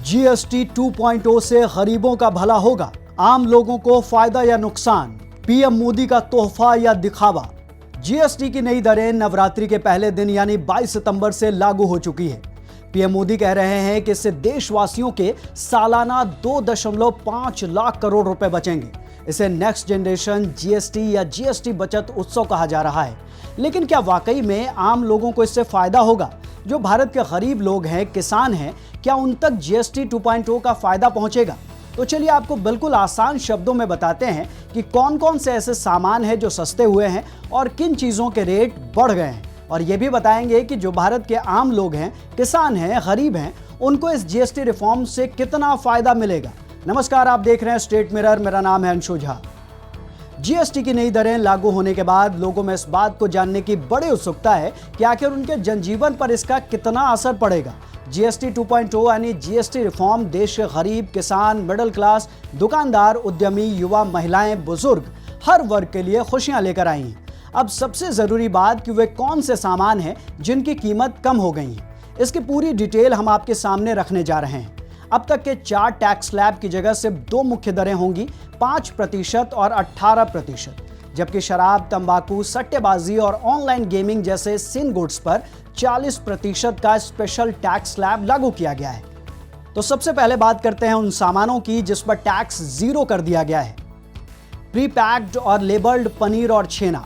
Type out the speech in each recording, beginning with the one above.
GST 2.0 से गरीबों का भला होगा, आम लोगों को फायदा या नुकसान, पीएम मोदी का तोहफा या दिखावा। जीएसटी की नई दरें नवरात्रि के पहले दिन यानी 22 सितंबर से लागू हो चुकी है। पीएम मोदी कह रहे हैं कि इससे देशवासियों के सालाना 2.5 लाख करोड़ रुपए बचेंगे। इसे नेक्स्ट जनरेशन जीएसटी या जीएसटी बचत उत्सव कहा जा रहा है। लेकिन क्या वाकई में आम लोगों को इससे फायदा होगा? जो भारत के गरीब लोग हैं, किसान हैं, क्या उन तक जीएसटी 2.0 का फायदा पहुंचेगा? तो चलिए आपको बिल्कुल आसान शब्दों में बताते हैं कि कौन कौन से ऐसे सामान हैं जो सस्ते हुए हैं और किन चीज़ों के रेट बढ़ गए हैं। और ये भी बताएंगे कि जो भारत के आम लोग हैं, किसान हैं, गरीब हैं, उनको इस जीएसटी रिफॉर्म से कितना फायदा मिलेगा। नमस्कार, आप देख रहे हैं स्टेट मिरर। मेरा नाम है अंशु झा। जीएसटी की नई दरें लागू होने के बाद लोगों में इस बात को जानने की बड़ी उत्सुकता है कि आखिर उनके जनजीवन पर इसका कितना असर पड़ेगा। जीएसटी 2.0 यानी जीएसटी रिफॉर्म देश के गरीब, किसान, मिडिल क्लास, दुकानदार, उद्यमी, युवा, महिलाएं, बुजुर्ग, हर वर्ग के लिए खुशियां लेकर आई हैं। अब सबसे ज़रूरी बात कि वे कौन से सामान हैं जिनकी कीमत कम हो गई है। इसकी पूरी डिटेल हम आपके सामने रखने जा रहे हैं। अब तक के 4 टैक्स स्लैब की जगह सिर्फ 2 मुख्य दरें होंगी, 5% और 18%, जबकि शराब, तंबाकू, सट्टेबाजी और ऑनलाइन गेमिंग जैसे सिन गुड्स पर 40% का स्पेशल टैक्स स्लैब लागू किया गया है। तो सबसे पहले बात करते हैं उन सामानों की जिस पर टैक्स 0 कर दिया गया है। प्री पैक्ड और लेबल्ड पनीर और छेना,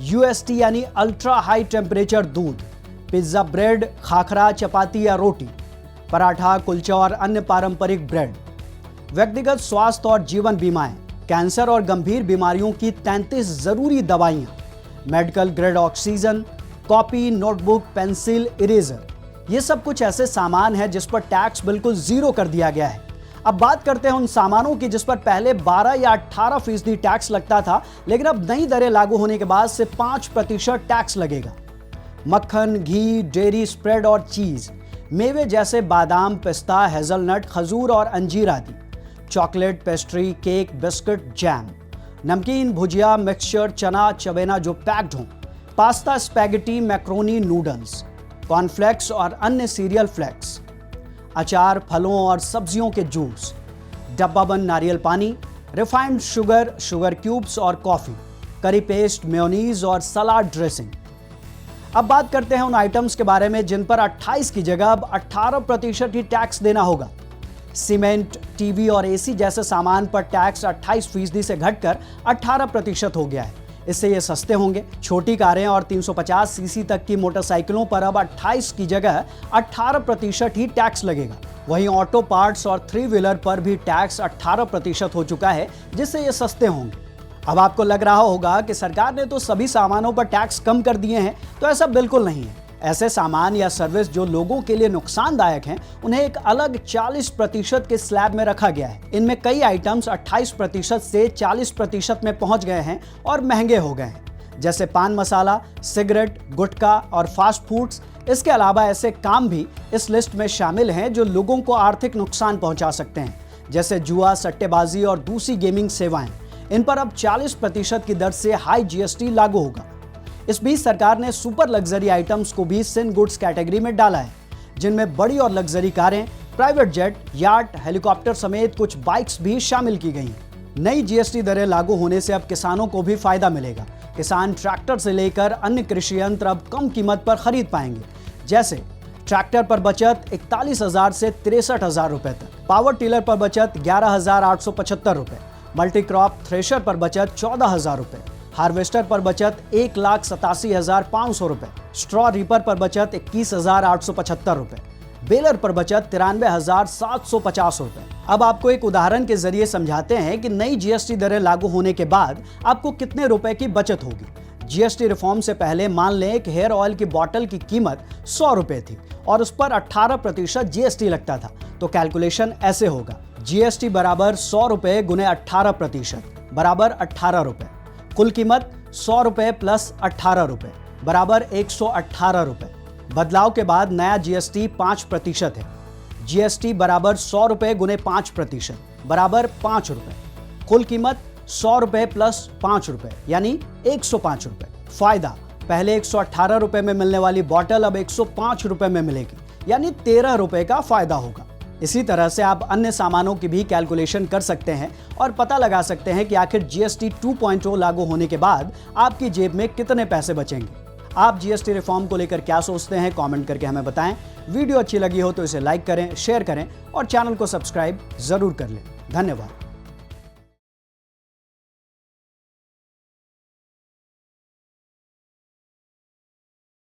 यूएसटी यानी अल्ट्रा हाई टेम्परेचर दूध, पिज्जा ब्रेड, खाखरा, चपाती या रोटी, पराठा, कुलचा और अन्य पारंपरिक ब्रेड, व्यक्तिगत स्वास्थ्य और जीवन बीमाएं, कैंसर और गंभीर बीमारियों की 33 जरूरी दवाइयां, medical grade oxygen, copy, notebook, pencil, eraser, ये सब कुछ ऐसे सामान हैं जिस पर टैक्स बिल्कुल 0 कर दिया गया है। अब बात करते हैं उन सामानों की जिस पर पहले 12 या 18% टैक्स लगता था, लेकिन अब नई दरें लागू होने के बाद से 5% टैक्स लगेगा। मक्खन, घी, डेयरी स्प्रेड और चीज, मेवे जैसे बादाम, पिस्ता, हेजलनट, खजूर और अंजीर आदि, chocolate, pastry, cake, biscuit, jam, नमकीन, भुजिया, मिक्सचर, चना, चबेना जो पैक्ड हों, pasta, spaghetti, macaroni, noodles, cornflakes और अन्य सीरियल फ्लेक्स, अचार, फलों और सब्जियों के जूस, डब्बाबंद नारियल पानी, रिफाइंड शुगर, शुगर क्यूब्स और कॉफ़ी, करी पेस्ट, मेयोनीज और सलाद ड्रेसिंग। अब बात करते हैं उन आइटम्स के बारे में जिन पर 28 की जगह अब 18% ही टैक्स देना होगा। सीमेंट, टीवी और एसी जैसे सामान पर टैक्स 28% से घटकर 18% हो गया है। इससे ये सस्ते होंगे। छोटी कारें और 350 सीसी तक की मोटरसाइकिलों पर अब 28 की जगह 18% ही टैक्स लगेगा। वहीं ऑटो पार्ट्स और 3 व्हीलर पर भी टैक्स 18% हो चुका है, जिससे ये सस्ते होंगे। अब आपको लग रहा होगा कि सरकार ने तो सभी सामानों पर टैक्स कम कर दिए हैं, तो ऐसा बिल्कुल नहीं है। ऐसे सामान या सर्विस जो लोगों के लिए नुकसानदायक हैं, उन्हें एक अलग 40% के स्लैब में रखा गया है। इनमें कई आइटम्स 28% से 40% में पहुंच गए हैं और महंगे हो गए हैं, जैसे पान मसाला, सिगरेट, गुटखा और फास्ट फूड्स। इसके अलावा ऐसे काम भी इस लिस्ट में शामिल हैं जो लोगों को आर्थिक नुकसान पहुंचा सकते हैं, जैसे जुआ, सट्टेबाजी और दूसरी गेमिंग सेवाएं। इन पर अब 40% की दर से हाई जीएसटी लागू होगा। इस बीच सरकार ने सुपर लग्जरी आइटम्स को भी सिन गुड्स कैटेगरी में डाला है, जिनमें बड़ी और लग्जरी कारें, प्राइवेट जेट, याट, हेलीकॉप्टर समेत कुछ बाइक्स भी शामिल की गई हैं। नई जीएसटी दरें लागू होने से अब किसानों को भी फायदा मिलेगा। किसान ट्रैक्टर से लेकर अन्य कृषि यंत्र अब कम कीमत पर खरीद पाएंगे, जैसे ट्रैक्टर पर बचत 41,000 से 63,000 रुपए तक, पावर टिलर पर बचत 11,875 रुपए, मल्टी क्रॉप थ्रेशर पर बचत 14,000 रुपए, हार्वेस्टर पर बचत 1,87,500 रुपए, स्ट्रॉ रीपर पर बचत 21,875 रुपए, बेलर पर बचत 93,750 रुपए। अब आपको एक उदाहरण के जरिए समझाते हैं कि नई जीएसटी दरें लागू होने के बाद आपको कितने रुपए की बचत होगी। जीएसटी रिफॉर्म से पहले मान लें कि हेयर ऑयल की बोतल की कीमत 100 रुपए थी और उस पर 18% जीएसटी लगता था, तो कैलकुलेशन ऐसे होगा। जीएसटी बराबर 100 रुपए गुने 18% बराबर 18 रुपए। कुल कीमत 100 रुपए प्लस 18 रुपए बराबर 118 रुपए। बदलाव के बाद नया जीएसटी 5% है। जीएसटी बराबर 100 रुपए गुने 5% बराबर 5 रुपए। कुल कीमत 100 रुपए प्लस 5 रुपए यानी 105 रुपए। फायदा, पहले 118 रुपए में मिलने वाली बॉटल अब 105 रुपए में मिलेगी, यानी 13 रुपए का फायदा होगा। इसी तरह से आप अन्य सामानों की भी कैलकुलेशन कर सकते हैं और पता लगा सकते हैं कि आखिर जीएसटी 2.0 लागू होने के बाद आपकी जेब में कितने पैसे बचेंगे। आप जीएसटी रिफॉर्म को लेकर क्या सोचते हैं, कमेंट करके हमें बताएं। वीडियो अच्छी लगी हो तो इसे लाइक करें, शेयर करें और चैनल को सब्सक्राइब जरूर कर लें। धन्यवाद।